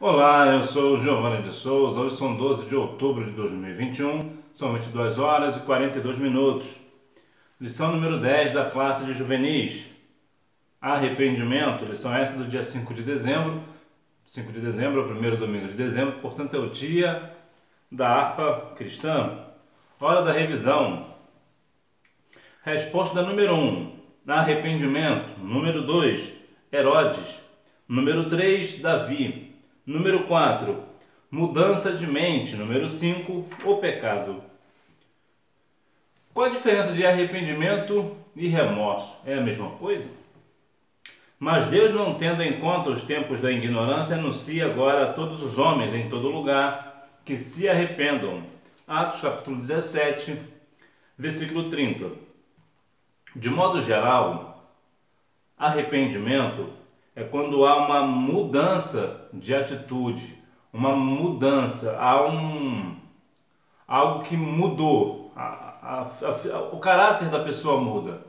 Olá, eu sou Giovanni de Souza. Hoje são 12 de outubro de 2021, são 22 horas e 42 minutos. Lição número 10 da classe de juvenis. Arrependimento, lição essa do dia 5 de dezembro. 5 de dezembro é o primeiro domingo de dezembro, portanto é o dia da harpa cristã. Hora da revisão. Resposta número 1, arrependimento. Número 2, Herodes. Número 3, Davi. Número 4, mudança de mente. Número 5, o pecado. Qual a diferença de arrependimento e remorso? É a mesma coisa? Mas Deus, não tendo em conta os tempos da ignorância, anuncia agora a todos os homens em todo lugar que se arrependam. Atos capítulo 17, versículo 30. De modo geral, arrependimento é quando há uma mudança de atitude, uma mudança, algo que mudou, o caráter da pessoa muda.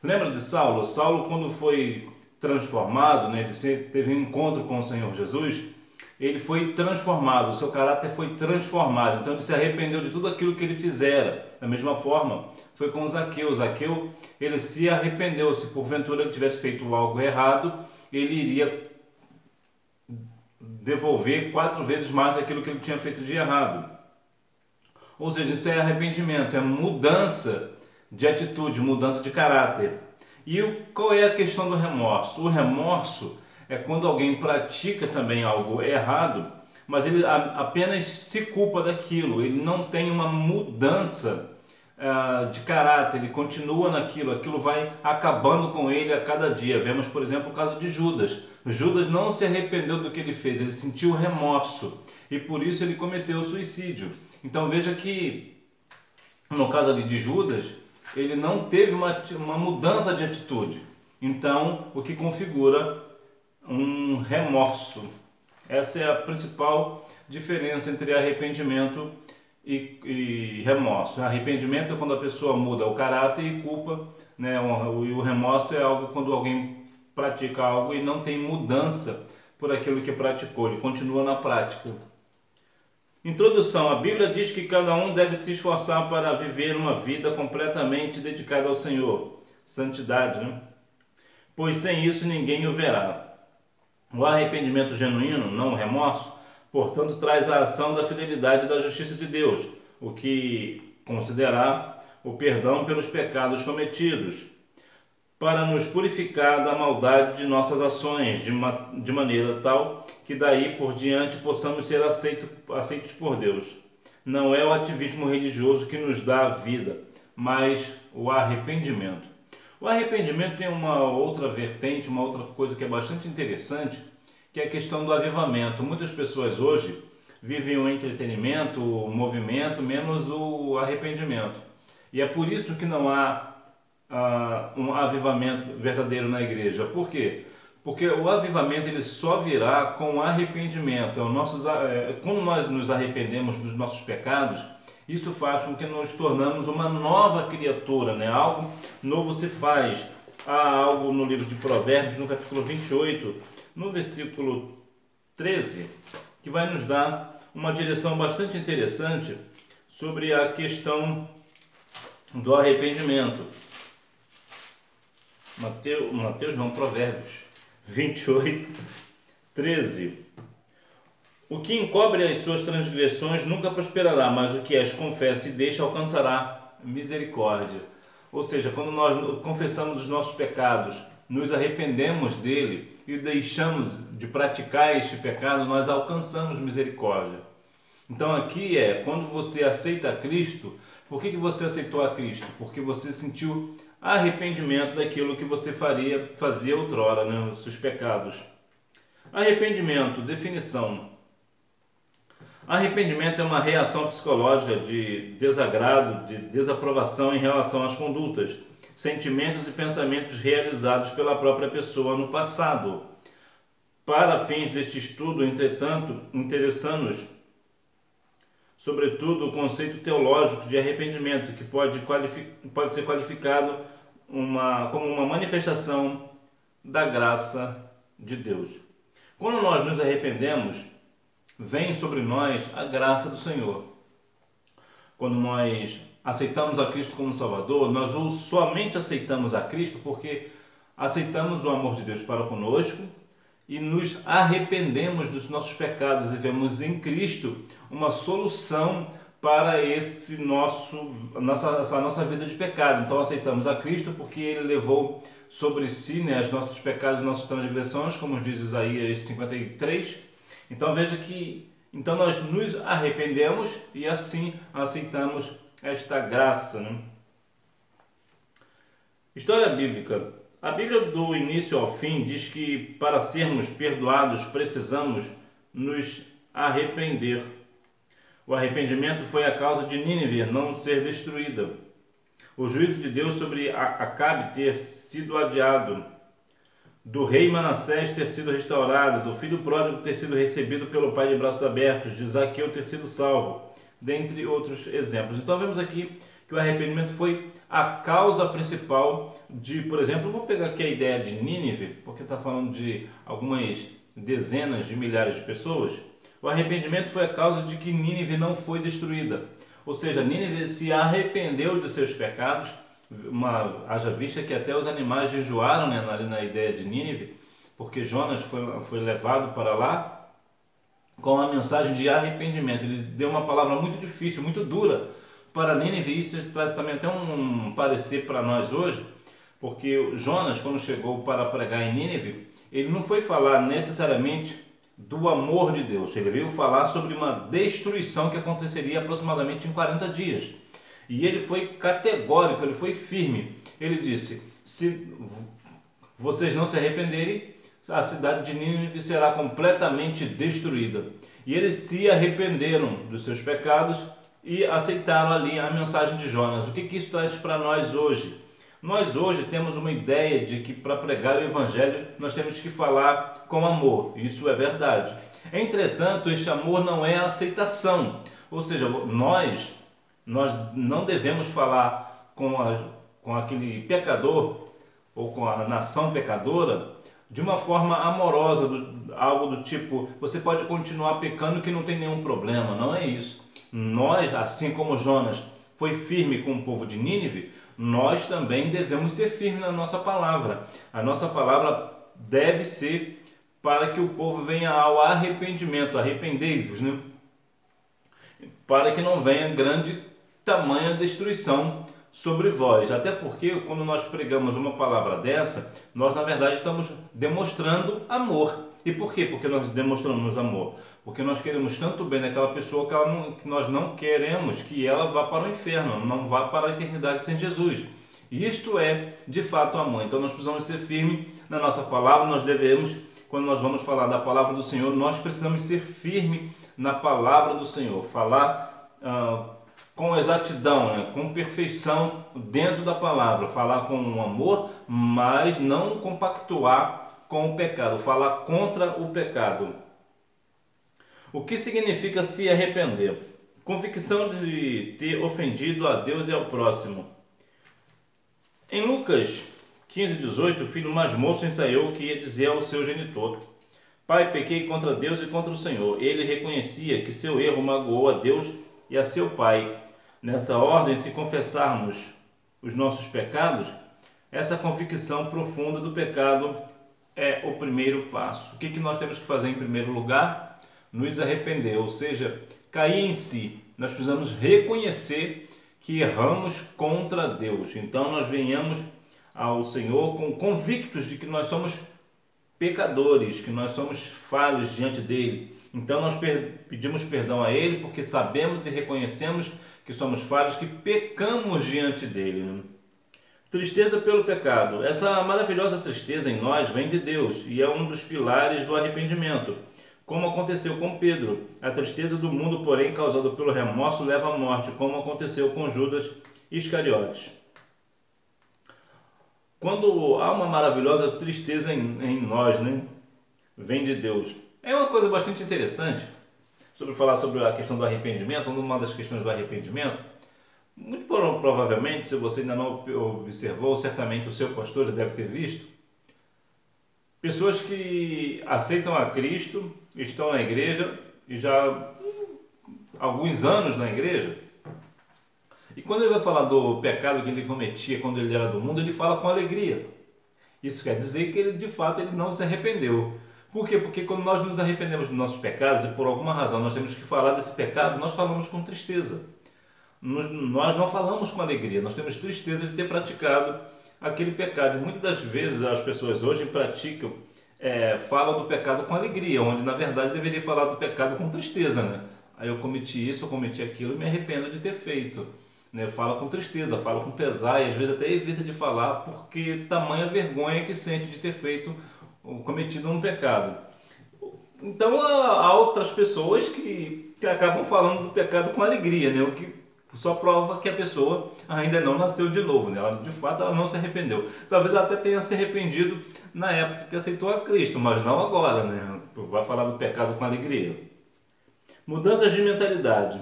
Lembra de Saulo? Saulo, quando foi transformado, né, ele teve um encontro com o Senhor Jesus, ele foi transformado, o seu caráter foi transformado, então ele se arrependeu de tudo aquilo que ele fizera. Da mesma forma, foi com Zaqueu. Zaqueu, ele se arrependeu, se porventura ele tivesse feito algo errado, ele iria devolver 4 vezes mais aquilo que ele tinha feito de errado. Ou seja, isso é arrependimento, é mudança de atitude, mudança de caráter. E qual é a questão do remorso? O remorso é quando alguém pratica também algo errado, mas ele apenas se culpa daquilo, ele não tem uma mudança de caráter, ele continua naquilo, aquilo vai acabando com ele a cada dia. Vemos, por exemplo, o caso de Judas. Judas não se arrependeu do que ele fez, ele sentiu remorso e por isso ele cometeu o suicídio. Então veja que no caso ali de Judas, ele não teve uma mudança de atitude, então o que configura um remorso. Essa é a principal diferença entre arrependimento e remorso. Arrependimento é quando a pessoa muda o caráter e culpa, né? E o remorso é algo quando alguém pratica algo e não tem mudança por aquilo que praticou, ele continua na prática. Introdução. A Bíblia diz que cada um deve se esforçar para viver uma vida completamente dedicada ao Senhor. Santidade, né? Pois sem isso ninguém o verá. O arrependimento genuíno, não o remorso, portanto, traz a ação da fidelidade e da justiça de Deus, o que considerar o perdão pelos pecados cometidos, para nos purificar da maldade de nossas ações, de maneira tal que daí por diante possamos ser aceitos por Deus. Não é o ativismo religioso que nos dá a vida, mas o arrependimento. O arrependimento tem uma outra vertente, uma outra coisa que é bastante interessante, que é a questão do avivamento. Muitas pessoas hoje vivem o entretenimento, o movimento, menos o arrependimento. E é por isso que não há um avivamento verdadeiro na igreja. Por quê? Porque o avivamento ele só virá com arrependimento. Quando nós nos arrependemos dos nossos pecados, isso faz com que nos tornamos uma nova criatura, né? Algo novo se faz. Há algo no livro de Provérbios, no capítulo 28, no versículo 13, que vai nos dar uma direção bastante interessante sobre a questão do arrependimento. Provérbios 28, 13. O que encobre as suas transgressões nunca prosperará, mas o que as confessa e deixa alcançará misericórdia. Ou seja, quando nós confessamos os nossos pecados, nos arrependemos dele e deixamos de praticar este pecado, nós alcançamos misericórdia. Então aqui quando você aceita Cristo. Por que você aceitou a Cristo? Porque você sentiu arrependimento daquilo que você fazia outrora, né? Os seus pecados. Arrependimento, definição. Arrependimento é uma reação psicológica de desagrado, de desaprovação em relação às condutas, sentimentos e pensamentos realizados pela própria pessoa no passado. Para fins deste estudo, entretanto, interessamos sobretudo o conceito teológico de arrependimento, que pode ser qualificado como uma manifestação da graça de Deus. Quando nós nos arrependemos, vem sobre nós a graça do Senhor. Quando nós aceitamos a Cristo como Salvador, nós somente aceitamos a Cristo porque aceitamos o amor de Deus para conosco e nos arrependemos dos nossos pecados e vemos em Cristo uma solução para essa nossa vida de pecado. Então aceitamos a Cristo porque Ele levou sobre si, né, os nossos pecados e nossas transgressões, como diz Isaías 53. Então veja que então nós nos arrependemos e assim aceitamos esta graça, né? História bíblica. A Bíblia do início ao fim diz que para sermos perdoados precisamos nos arrepender. O arrependimento foi a causa de Nínive não ser destruída. O juízo de Deus sobre Acabe ter sido adiado, do rei Manassés ter sido restaurado, do filho pródigo ter sido recebido pelo pai de braços abertos, de Zaqueu ter sido salvo, dentre outros exemplos. Então vemos aqui que o arrependimento foi a causa principal de, por exemplo, vou pegar aqui a ideia de Nínive, porque está falando de algumas dezenas de milhares de pessoas. O arrependimento foi a causa de que Nínive não foi destruída. Ou seja, Nínive se arrependeu de seus pecados. Haja vista que até os animais jejuaram, né, ali na ideia de Nínive, porque Jonas foi levado para lá com a mensagem de arrependimento. Ele deu uma palavra muito difícil, muito dura para Nínive, e isso traz também até um parecer para nós hoje, porque Jonas, quando chegou para pregar em Nínive, ele não foi falar necessariamente do amor de Deus, ele veio falar sobre uma destruição que aconteceria aproximadamente em 40 dias. E ele foi categórico, ele foi firme. Ele disse: se vocês não se arrependerem, a cidade de Nínive será completamente destruída. E eles se arrependeram dos seus pecados e aceitaram ali a mensagem de Jonas. O que isso traz para nós hoje? Nós hoje temos uma ideia de que para pregar o Evangelho nós temos que falar com amor. Isso é verdade. Entretanto, este amor não é aceitação. Ou seja, nós não devemos falar com aquele pecador ou com a nação pecadora de uma forma amorosa, algo do tipo, você pode continuar pecando que não tem nenhum problema. Não é isso. Nós, assim como Jonas foi firme com o povo de Nínive, nós também devemos ser firmes na nossa palavra. A nossa palavra deve ser para que o povo venha ao arrependimento. Arrependei-vos, né? Para que não venha tamanha destruição sobre vós. Até porque quando nós pregamos uma palavra dessa, nós na verdade estamos demonstrando amor. E por quê? Porque nós demonstramos amor? Porque nós queremos tanto bem daquela pessoa que nós não queremos que ela vá para o inferno, não vá para a eternidade sem Jesus. E isto é de fato amor. Então nós precisamos ser firmes na nossa palavra. Nós devemos, quando nós vamos falar da palavra do Senhor, nós precisamos ser firmes na palavra do Senhor, falar com exatidão, né? Com perfeição dentro da palavra, falar com amor, mas não compactuar com o pecado, falar contra o pecado. O que significa se arrepender? Convicção de ter ofendido a Deus e ao próximo. Em Lucas 15:18, o filho mais moço ensaiou o que ia dizer ao seu genitor: Pai, pequei contra Deus e contra o Senhor. Ele reconhecia que seu erro magoou a Deus e a seu pai. Nessa ordem, se confessarmos os nossos pecados, essa convicção profunda do pecado é o primeiro passo. O que nós temos que fazer em primeiro lugar? Nos arrepender, ou seja, cair em si. Nós precisamos reconhecer que erramos contra Deus. Então nós venhamos ao Senhor convictos de que nós somos pecadores, que nós somos falhos diante dele. Então nós pedimos perdão a ele porque sabemos e reconhecemos que somos falhos, que pecamos diante dele. Tristeza pelo pecado. Essa maravilhosa tristeza em nós vem de Deus e é um dos pilares do arrependimento. Como aconteceu com Pedro. A tristeza do mundo, porém, causada pelo remorso, leva à morte, como aconteceu com Judas Iscariotes. Quando há uma maravilhosa tristeza em nós, né, vem de Deus. É uma coisa bastante interessante sobre falar sobre a questão do arrependimento, uma das questões do arrependimento. Muito provavelmente, se você ainda não observou, certamente o seu pastor já deve ter visto, pessoas que aceitam a Cristo, estão na igreja, e já há alguns anos na igreja. E quando ele vai falar do pecado que ele cometia quando ele era do mundo, ele fala com alegria. Isso quer dizer que ele, de fato, ele não se arrependeu. Por quê? Porque quando nós nos arrependemos dos nossos pecados, e por alguma razão nós temos que falar desse pecado, nós falamos com tristeza. Nós não falamos com alegria, nós temos tristeza de ter praticado aquele pecado. E muitas das vezes as pessoas hoje praticam, falam do pecado com alegria, onde na verdade deveria falar do pecado com tristeza, né? Aí eu cometi isso, eu cometi aquilo e me arrependo de ter feito. Né? Fala com tristeza, fala com pesar e às vezes até evita de falar porque tamanha vergonha que sente de ter feito, cometido um pecado. Então há outras pessoas que acabam falando do pecado com alegria, né? O que só prova que a pessoa ainda não nasceu de novo, né? Ela, de fato, ela não se arrependeu. Talvez ela até tenha se arrependido na época que aceitou a Cristo, mas não agora, né? Vai falar do pecado com alegria. Mudanças de mentalidade.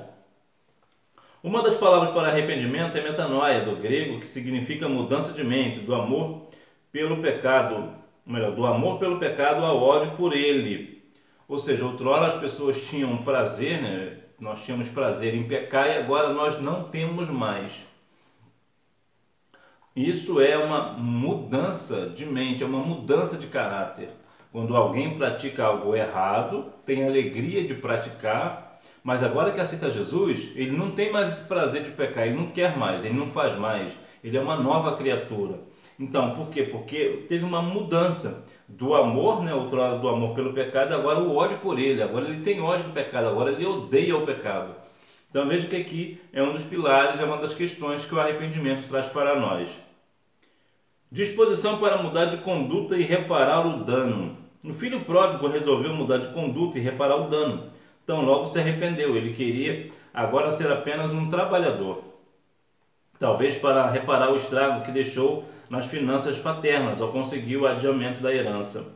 Uma das palavras para arrependimento é metanoia, do grego, que significa mudança de mente, do amor pelo pecado, melhor, do amor pelo pecado ao ódio por ele. Ou seja, outrora as pessoas tinham prazer, né? Nós tínhamos prazer em pecar e agora nós não temos mais. Isso é uma mudança de mente, é uma mudança de caráter. Quando alguém pratica algo errado, tem alegria de praticar, mas agora que aceita Jesus, ele não tem mais esse prazer de pecar, ele não quer mais, ele não faz mais, ele é uma nova criatura. Então, por quê? Porque teve uma mudança do amor, né, outrora do amor pelo pecado, agora o ódio por ele, agora ele tem ódio do pecado, agora ele odeia o pecado. Então veja que aqui é um dos pilares, é uma das questões que o arrependimento traz para nós. Disposição para mudar de conduta e reparar o dano. O filho pródigo resolveu mudar de conduta e reparar o dano. Então logo se arrependeu, ele queria agora ser apenas um trabalhador. Talvez para reparar o estrago que deixou nas finanças paternas ao conseguir o adiamento da herança.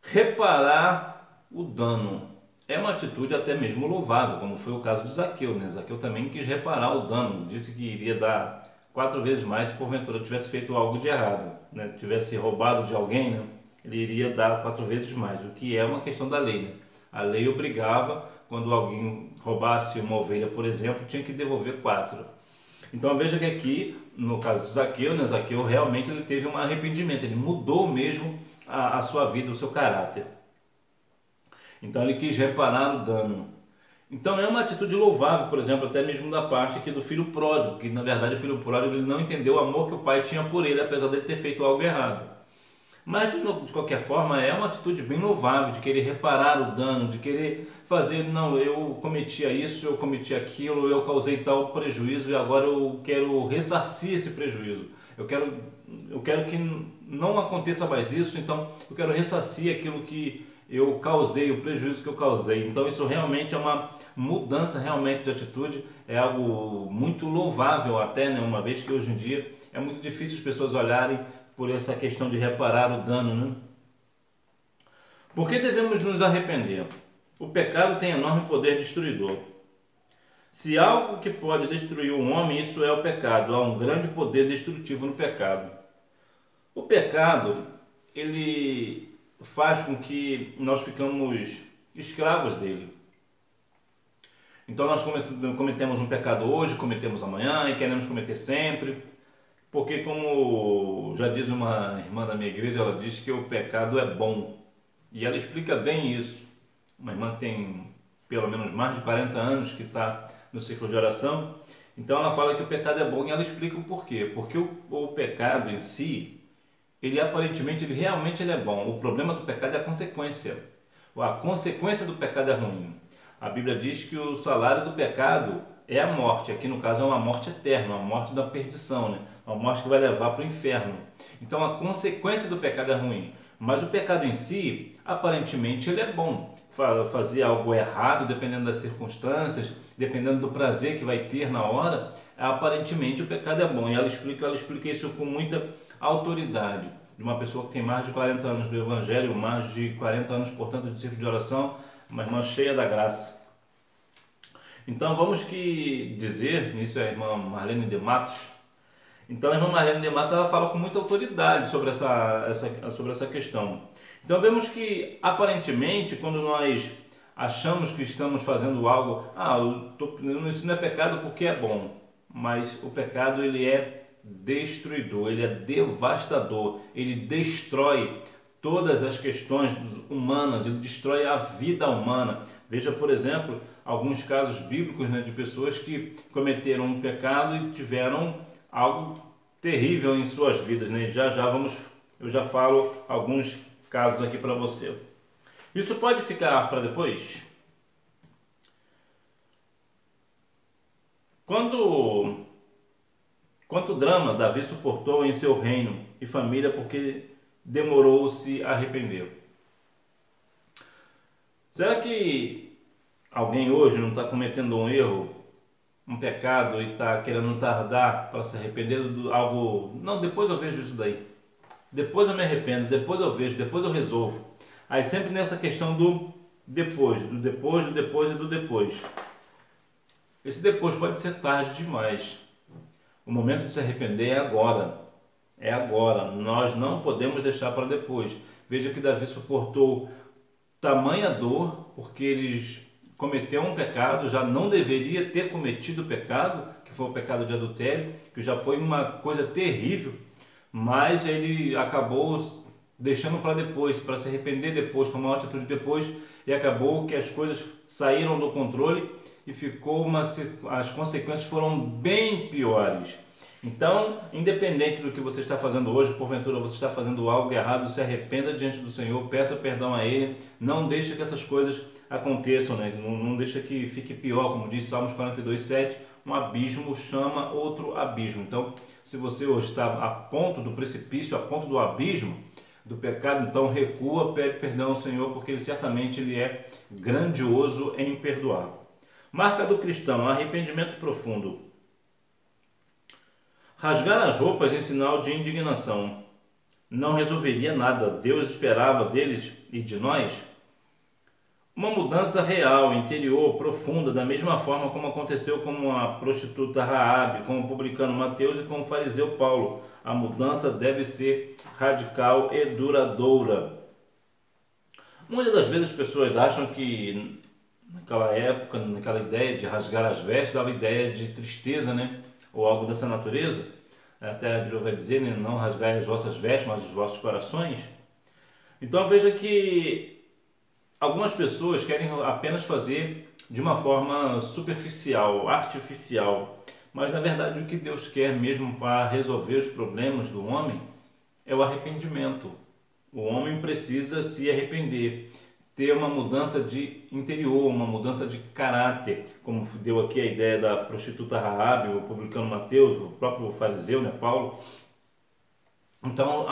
Reparar o dano é uma atitude até mesmo louvável, como foi o caso de Zaqueu, né? Zaqueu também quis reparar o dano, disse que iria dar 4 vezes mais se porventura tivesse feito algo de errado, né? Tivesse roubado de alguém, né? Ele iria dar 4 vezes mais, o que é uma questão da lei, né? A lei obrigava, quando alguém roubasse uma ovelha, por exemplo, tinha que devolver 4. Então veja que aqui, no caso de Zaqueu, né, Zaqueu realmente ele teve um arrependimento, ele mudou mesmo a sua vida, o seu caráter. Então ele quis reparar no dano. Então é uma atitude louvável, por exemplo, até mesmo da parte aqui do filho pródigo, que na verdade o filho pródigo ele não entendeu o amor que o pai tinha por ele, apesar de ele ter feito algo errado. Mas de qualquer forma é uma atitude bem louvável, de querer reparar o dano, de querer fazer, não, eu cometia isso, eu cometi aquilo, eu causei tal prejuízo e agora eu quero ressarcir esse prejuízo. Eu quero que não aconteça mais isso, então eu quero ressarcir aquilo que eu causei, o prejuízo que eu causei. Então isso realmente é uma mudança realmente de atitude, é algo muito louvável até, né? Uma vez que hoje em dia é muito difícil as pessoas olharem por essa questão de reparar o dano, né? Por que devemos nos arrepender? O pecado tem enorme poder destruidor. Se algo que pode destruir um homem, isso é o pecado. Há um grande poder destrutivo no pecado. O pecado, ele faz com que nós ficamos escravos dele. Então nós cometemos um pecado hoje, cometemos amanhã e queremos cometer sempre. Porque como já diz uma irmã da minha igreja, ela diz que o pecado é bom. E ela explica bem isso. Uma irmã que tem pelo menos mais de 40 anos que está no ciclo de oração. Então ela fala que o pecado é bom e ela explica o porquê. Porque o pecado em si, ele aparentemente, ele realmente é bom. O problema do pecado é a consequência. A consequência do pecado é ruim. A Bíblia diz que o salário do pecado é a morte. Aqui no caso é uma morte eterna, uma morte da perdição, né? Uma morte que vai levar para o inferno. Então a consequência do pecado é ruim. Mas o pecado em si, aparentemente, ele é bom. Fazer algo errado, dependendo das circunstâncias, dependendo do prazer que vai ter na hora, aparentemente o pecado é bom. E ela explica isso com muita autoridade. De uma pessoa que tem mais de 40 anos do Evangelho, mais de 40 anos, portanto, de ciclo de oração, uma irmã cheia da graça. Então vamos dizer, isso é a irmã Marlene de Matos. Então a irmã Marlene de Matos ela fala com muita autoridade sobre essa questão. Então vemos que aparentemente quando nós achamos que estamos fazendo algo, isso não é pecado porque é bom, mas o pecado ele é destruidor, ele é devastador, ele destrói todas as questões humanas, ele destrói a vida humana. Veja, por exemplo, alguns casos bíblicos, né, de pessoas que cometeram um pecado e tiveram algo terrível em suas vidas, né? Eu já falo alguns casos aqui para você. Isso pode ficar para depois? Quanto drama Davi suportou em seu reino e família porque demorou-se a arrepender. Será que alguém hoje não está cometendo um erro, um pecado e está querendo tardar para se arrepender de algo? Não, depois eu vejo isso daí. Depois eu me arrependo, depois eu vejo, depois eu resolvo. Aí sempre nessa questão do depois, do depois, do depois e do depois. Esse depois pode ser tarde demais. O momento de se arrepender é agora. É agora. Nós não podemos deixar para depois. Veja que Davi suportou tamanha dor porque eles cometeu um pecado, já não deveria ter cometido o pecado, que foi o pecado de adultério, que já foi uma coisa terrível, mas ele acabou deixando para depois, para se arrepender depois, tomar uma atitude depois, e acabou que as coisas saíram do controle e as consequências foram bem piores. Então, independente do que você está fazendo hoje, porventura você está fazendo algo errado, se arrependa diante do Senhor, peça perdão a Ele, não deixe que essas coisas aconteçam, né? Não deixa que fique pior, como diz Salmos 42:7, um abismo chama outro abismo. Então, se você hoje está a ponto do precipício, a ponto do abismo do pecado, então recua, pede perdão ao Senhor, porque ele é grandioso em perdoar. Marca do cristão, arrependimento profundo. Rasgar as roupas em sinal de indignação não resolveria nada. Deus esperava deles e de nós uma mudança real, interior, profunda, da mesma forma como aconteceu com a prostituta Raabe, com o publicano Mateus e com o fariseu Paulo. A mudança deve ser radical e duradoura. Muitas das vezes as pessoas acham que naquela época, naquela ideia de rasgar as vestes, dava ideia de tristeza, né? Ou algo dessa natureza. Até a Bíblia vai dizer, né? Não rasgai as vossas vestes, mas os vossos corações. Então veja que algumas pessoas querem apenas fazer de uma forma superficial, artificial, mas na verdade o que Deus quer mesmo para resolver os problemas do homem é o arrependimento. O homem precisa se arrepender, ter uma mudança de interior, uma mudança de caráter, como deu aqui a ideia da prostituta Raabe, o publicano Mateus, o próprio fariseu, né, Paulo. Então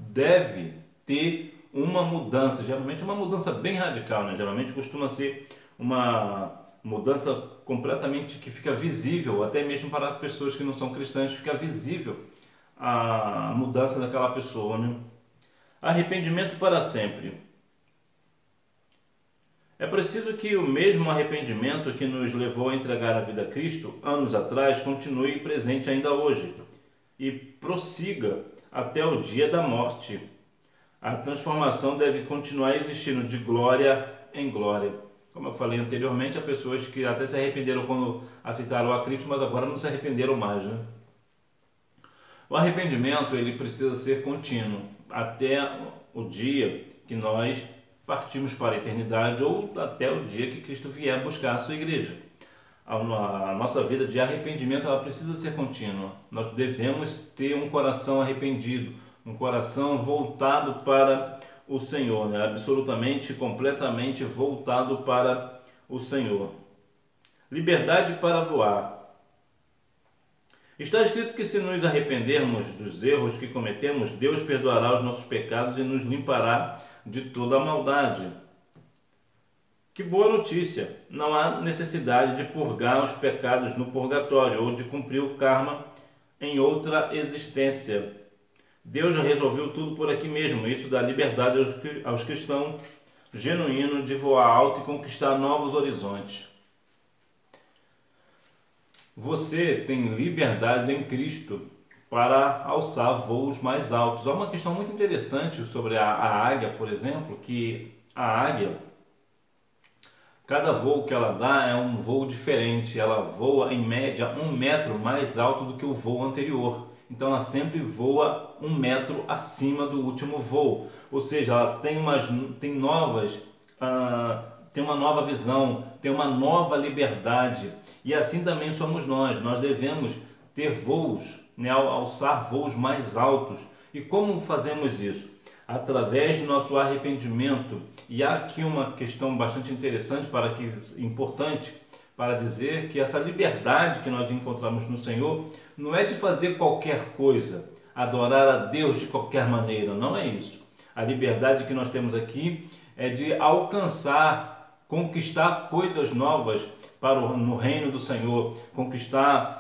deve ter uma mudança, geralmente uma mudança bem radical, né? Geralmente costuma ser uma mudança completamente que fica visível, até mesmo para pessoas que não são cristãs, fica visível a mudança daquela pessoa, né? Arrependimento para sempre. É preciso que o mesmo arrependimento que nos levou a entregar a vida a Cristo anos atrás continue presente ainda hoje e prossiga até o dia da morte. A transformação deve continuar existindo de glória em glória. Como eu falei anteriormente, há pessoas que até se arrependeram quando aceitaram a Cristo, mas agora não se arrependeram mais, né? O arrependimento ele precisa ser contínuo até o dia que nós partimos para a eternidade ou até o dia que Cristo vier buscar a sua igreja. A nossa vida de arrependimento ela precisa ser contínua. Nós devemos ter um coração arrependido, um coração voltado para o Senhor, né? Absolutamente, completamente voltado para o Senhor. Liberdade para voar. Está escrito que se nos arrependermos dos erros que cometemos, Deus perdoará os nossos pecados e nos limpará de toda a maldade. Que boa notícia! Não há necessidade de purgar os pecados no purgatório ou de cumprir o karma em outra existência. Deus já resolveu tudo por aqui mesmo. Isso dá liberdade aos cristãos genuínos de voar alto e conquistar novos horizontes. Você tem liberdade em Cristo. para alçar voos mais altos. Há uma questão muito interessante sobre a águia, por exemplo, que a águia, cada voo que ela dá é um voo diferente, ela voa em média 1 metro mais alto do que o voo anterior. Então ela sempre voa 1 metro acima do último voo, ou seja, ela tem tem uma nova visão, tem uma nova liberdade. E assim também somos nós devemos ter voos, né, alçar voos mais altos. E como fazemos isso? Através do nosso arrependimento. E há aqui uma questão bastante importante para dizer que essa liberdade que nós encontramos no Senhor não é de fazer qualquer coisa, adorar a Deus de qualquer maneira, não é isso. A liberdade que nós temos aqui é de alcançar, conquistar coisas novas no reino do Senhor, conquistar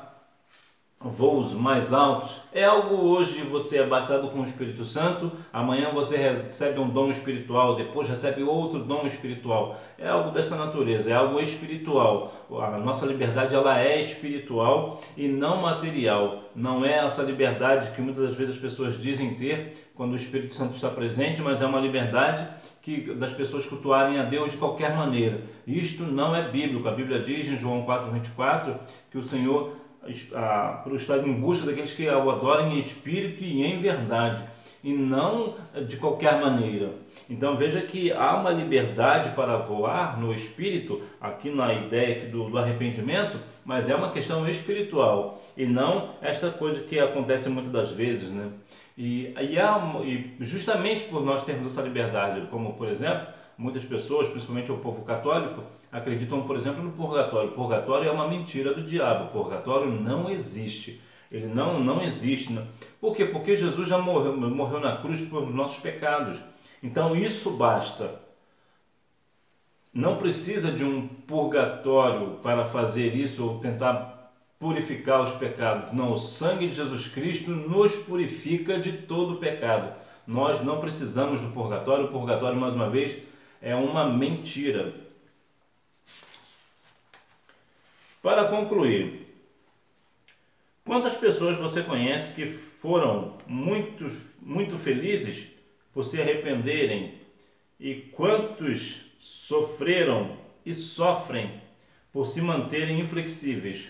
voos mais altos. É algo hoje você é batizado com o Espírito Santo, amanhã você recebe um dom espiritual, depois recebe outro dom espiritual. É algo desta natureza, é algo espiritual. A nossa liberdade ela é espiritual e não material. Não é essa liberdade que muitas das vezes as pessoas dizem ter quando o Espírito Santo está presente, mas é uma liberdade das pessoas cultuarem a Deus de qualquer maneira. Isto não é bíblico. A Bíblia diz em João 4:24 que o Senhor por estar em busca daqueles que o adorem em espírito e em verdade, e não de qualquer maneira. Então veja que há uma liberdade para voar no espírito, aqui na ideia aqui do arrependimento, mas é uma questão espiritual, e não esta coisa que acontece muitas das vezes, né? E justamente por nós termos essa liberdade, como por exemplo, muitas pessoas, principalmente o povo católico, acreditam, por exemplo, no purgatório. O purgatório é uma mentira do diabo. O purgatório não existe. Ele não existe. Por quê? Porque Jesus já morreu na cruz por nossos pecados. Então isso basta. Não precisa de um purgatório para fazer isso ou tentar purificar os pecados. Não, o sangue de Jesus Cristo nos purifica de todo o pecado. Nós não precisamos do purgatório. O purgatório, mais uma vez, é uma mentira. Para concluir, quantas pessoas você conhece que foram muito felizes por se arrependerem e quantos sofreram e sofrem por se manterem inflexíveis?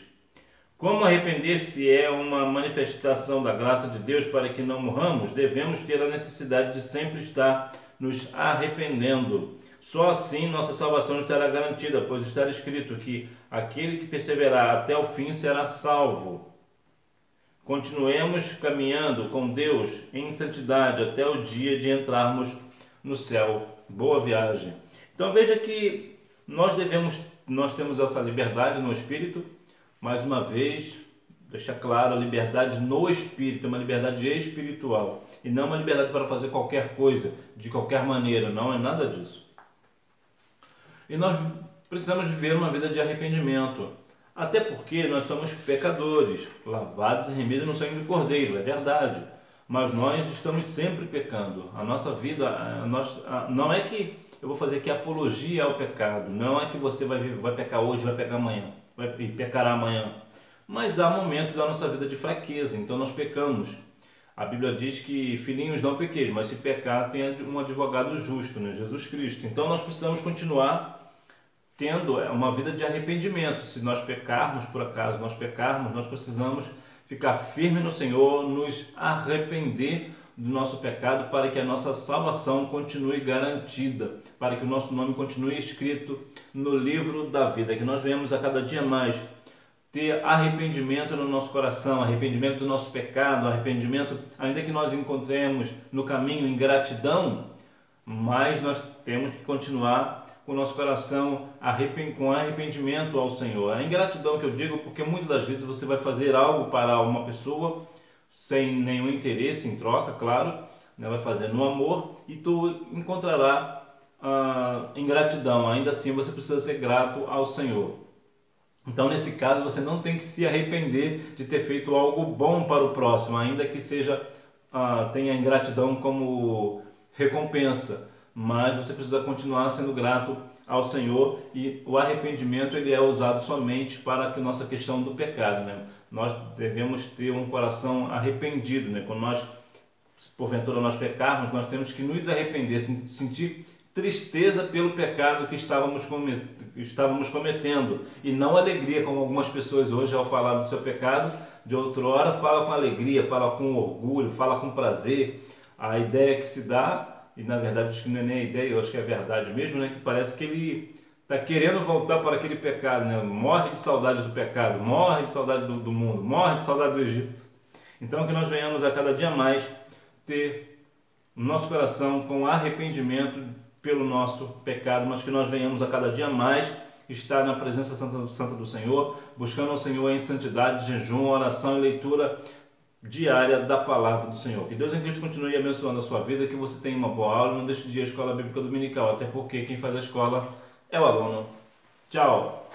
Como arrepender-se é uma manifestação da graça de Deus para que não morramos, devemos ter a necessidade de sempre estar nos arrependendo. Só assim nossa salvação estará garantida, pois está escrito que aquele que perseverar até o fim será salvo. Continuemos caminhando com Deus em santidade até o dia de entrarmos no céu. Boa viagem. Então veja que nós temos essa liberdade no Espírito, mais uma vez, deixa claro, a liberdade no Espírito, é uma liberdade espiritual, e não uma liberdade para fazer qualquer coisa, de qualquer maneira, não é nada disso. E nós precisamos viver uma vida de arrependimento, até porque nós somos pecadores, lavados e remidos no sangue do Cordeiro, é verdade, mas nós estamos sempre pecando. A nossa vida, não é que eu vou fazer aqui apologia ao pecado, não é que você vai pecar hoje, vai pecar amanhã, e pecará amanhã, mas há momentos da nossa vida de fraqueza, então nós pecamos. A Bíblia diz que filhinhos não pequeis, mas se pecar tem um advogado justo, né? Jesus Cristo. Então nós precisamos continuar tendo uma vida de arrependimento. Se nós pecarmos, por acaso nós pecarmos, nós precisamos ficar firmes no Senhor, nos arrepender do nosso pecado para que a nossa salvação continue garantida, para que o nosso nome continue escrito no livro da vida, que nós venhamos a cada dia mais ter arrependimento no nosso coração, arrependimento do nosso pecado, arrependimento, ainda que nós encontremos no caminho ingratidão, mas nós temos que continuar com o nosso coração com arrependimento ao Senhor. A ingratidão que eu digo porque muitas das vezes você vai fazer algo para uma pessoa sem nenhum interesse em troca, claro, né? Vai fazer no amor e tu encontrará ingratidão. Ainda assim você precisa ser grato ao Senhor. Então nesse caso você não tem que se arrepender de ter feito algo bom para o próximo, ainda que tenha ingratidão como recompensa, mas você precisa continuar sendo grato ao Senhor, e o arrependimento ele é usado somente para a nossa questão do pecado, né? nós devemos ter um coração arrependido, né? Quando nós, se porventura nós pecarmos, nós temos que nos arrepender, sentir tristeza pelo pecado que estávamos cometendo, e não alegria, como algumas pessoas hoje, ao falar do seu pecado de outrora, fala com alegria, fala com orgulho, fala com prazer. A ideia que se dá, e na verdade acho que não é nem a ideia, eu acho que é a verdade mesmo, né? Que parece que ele está querendo voltar para aquele pecado, né? Morre de saudade do pecado, morre de saudade do mundo, morre de saudade do Egito. Então que nós venhamos a cada dia mais ter no nosso coração com arrependimento pelo nosso pecado, mas que nós venhamos a cada dia mais estar na presença santa do Senhor, buscando ao Senhor em santidade, jejum, oração e leitura diária da palavra do Senhor. Que Deus em Cristo continue abençoando a sua vida, que você tenha uma boa aula, não deixe de ir à escola bíblica dominical, até porque quem faz a escola é o aluno. Tchau!